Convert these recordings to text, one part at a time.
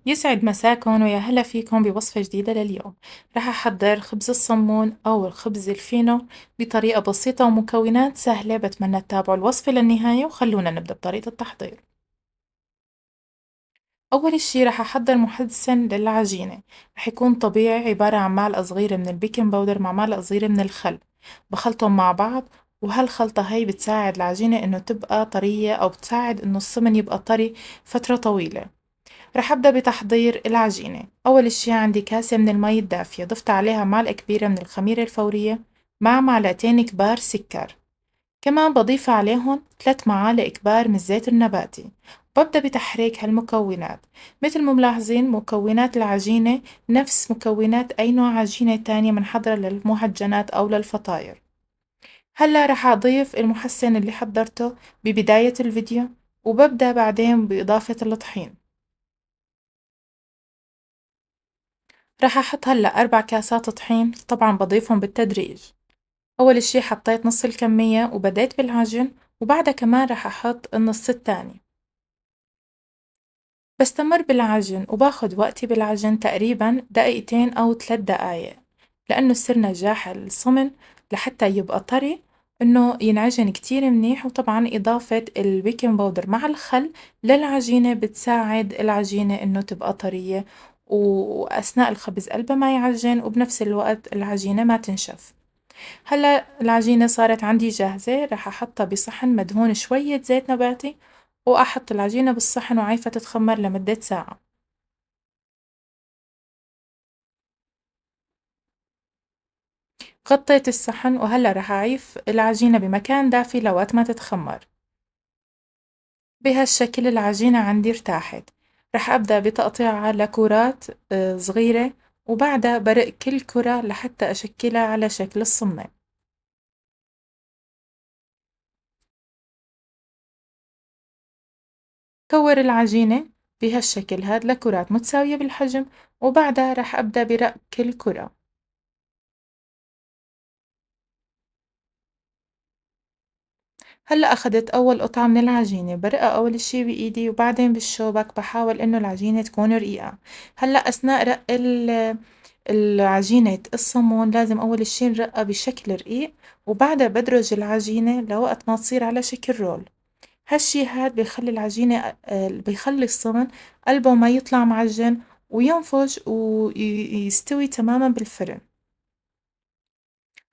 يسعد مساكن ويا هلا فيكم بوصفة جديدة لليوم. رح أحضر خبز الصمون أو الخبز الفينو بطريقة بسيطة ومكونات سهلة. بتمنى تتابعوا الوصفة للنهاية وخلونا نبدأ بطريقة التحضير. أول إشي رح أحضر محسن للعجينة. رح يكون طبيعي عبارة عن معلقة صغيرة من البيكنج باودر مع معلقة صغيرة من الخل. بخلطهم مع بعض، وهالخلطة هي بتساعد العجينة إنه تبقى طرية أو بتساعد إنه الصمن يبقى طري فترة طويلة. رح أبدأ بتحضير العجينة. أول إشي عندي كاسة من المي الدافية، ضفت عليها معلقة كبيرة من الخميرة الفورية مع معلقتين كبار سكر. كمان بضيف عليهم 3 معالق كبار من الزيت النباتي. ببدأ بتحريك هالمكونات. مثل ما ملاحظين مكونات العجينة نفس مكونات أي نوع عجينة تانية منحضرة للمعجنات أو للفطاير. هلا رح أضيف المحسن اللي حضرته ببداية الفيديو، وببدأ بعدين بإضافة الطحين. راح أحط هلأ 4 كاسات طحين، طبعا بضيفهم بالتدريج. أول إشي حطيت نص الكمية وبديت بالعجن، وبعدها كمان راح أحط النص التاني. بستمر بالعجن وباخد وقتي بالعجن تقريبا دقيقتين أو 3 دقايق، لأنه سر نجاح الصمن لحتى يبقى طري إنه ينعجن كتير منيح. وطبعا إضافة البيكنج باودر مع الخل للعجينة بتساعد العجينة إنه تبقى طرية، وأثناء الخبز قلبها ما يعجن وبنفس الوقت العجينة ما تنشف. هلا العجينة صارت عندي جاهزة، راح أحطها بصحن مدهون شوية زيت نباتي، وأحط العجينة بالصحن وعايفة تتخمر لمدة ساعة. غطيت الصحن وهلا راح أعيف العجينة بمكان دافي لوقت ما تتخمر. بهالشكل العجينة عندي ارتاحت. راح أبدأ بتقطيعها لكرات صغيرة، وبعدها برق كل كرة لحتى أشكلها على شكل الصمام. كور العجينة بهالشكل هاد لكرات متساوية بالحجم، وبعدها راح أبدأ برق كل كرة. هلأ أخدت أول قطعة من العجينة برقها أول شي بإيدي وبعدين بالشوبك، بحاول إنه العجينة تكون رقيقة. هلأ أثناء رق العجينة الصمون لازم أول شي نرقها بشكل رقيق، وبعدها بدرج العجينة لوقت ما تصير على شكل رول. هالشي هاد بيخلي العجينة بيخلي الصمن قلبه ما يطلع معجن وينفش ويستوي تماما بالفرن.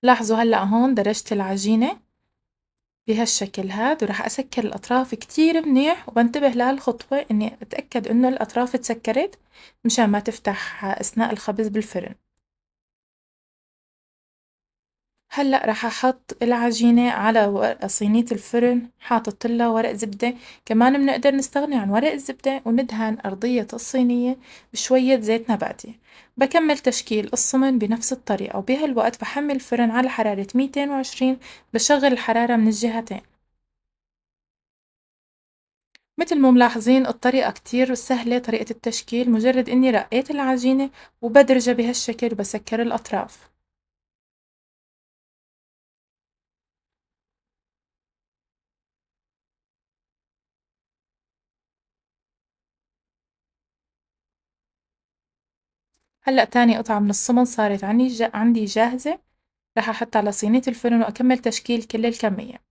لاحظوا هلأ هون درجت العجينة بهالشكل هاد، وراح أسكر الأطراف كتير منيح، وبنتبه لهالخطوة إني أتأكد إنه الأطراف اتسكرت مشان ما تفتح أثناء الخبز بالفرن. هلأ راح أحط العجينة على صينية الفرن، حاطط لها ورق زبدة. كمان بنقدر نستغني عن ورق الزبدة وندهن أرضية الصينية بشوية زيت نباتي. بكمل تشكيل الصمن بنفس الطريقة، وبهالوقت بحمل الفرن على حرارة 220. بشغل الحرارة من الجهتين. مثل ما ملاحظين الطريقة كتير سهلة، طريقة التشكيل مجرد إني رقيت العجينة وبدرجها بهالشكل وبسكر الأطراف. هلأ تاني قطعة من الصمن صارت عندي جاهزة. راح أحطها على صينية الفرن وأكمل تشكيل كل الكمية.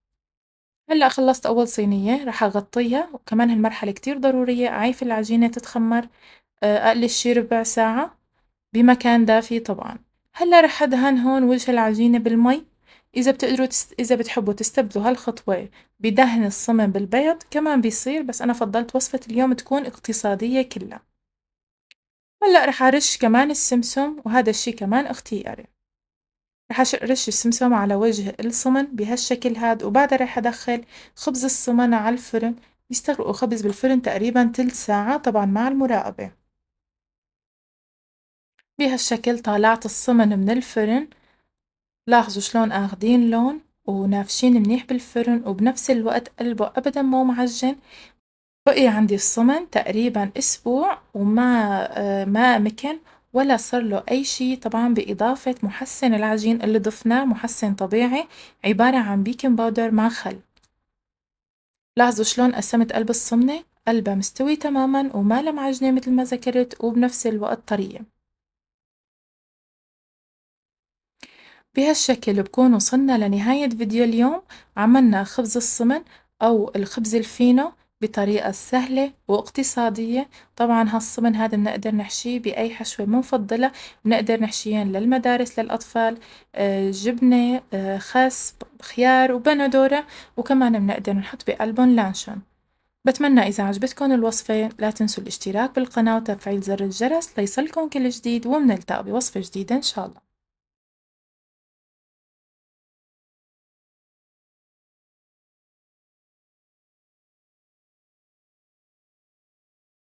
هلأ خلصت أول صينية، راح أغطيها، وكمان هالمرحلة كتير ضرورية أعيف العجينة تتخمر أقل شي ربع ساعة بمكان دافي طبعا. هلا رح أدهن هون وجه العجينة بالمي. إذا بتحبوا تستبدلوا هالخطوة بدهن الصمن بالبيض كمان بيصير، بس أنا فضلت وصفة اليوم تكون اقتصادية كلها. هلا رح أرش كمان السمسم، وهذا الشي كمان اختياري. رح أرش السمسم على وجه الصمن بهالشكل هاد، وبعدها رح أدخل خبز الصمن على الفرن. يستغرقوا خبز بالفرن تقريبا تلت ساعة طبعا مع المراقبة. بهالشكل طالعت الصمن من الفرن. لاحظوا شلون آخدين لون ونافشين منيح بالفرن، وبنفس الوقت قلبه أبدا مو معجن. بقي عندي الصمن تقريبا أسبوع وما ما مكن ولا صار له أي شي، طبعا بإضافة محسن العجين اللي ضفناه محسن طبيعي عبارة عن بيكنج باودر مع خل. لاحظوا شلون قسمت قلب الصمنة، قلبها مستوي تمامًا وما معجنة متل ما ذكرت وبنفس الوقت طرية. بهالشكل بكون وصلنا لنهاية فيديو اليوم. عملنا خبز الصمن أو الخبز الفينو بطريقة سهلة واقتصادية. طبعا هالصمن هذا بنقدر نحشيه بأي حشوة منفضلة، بنقدر نحشيهن للمدارس للأطفال، جبنة، خس، خيار وبندورة، وكمان بنقدر نحط بقلبن لانشون. بتمنى إذا عجبتكم الوصفة لا تنسوا الاشتراك بالقناة وتفعيل زر الجرس ليصلكم كل جديد، ومنلتقى بوصفة جديدة إن شاء الله.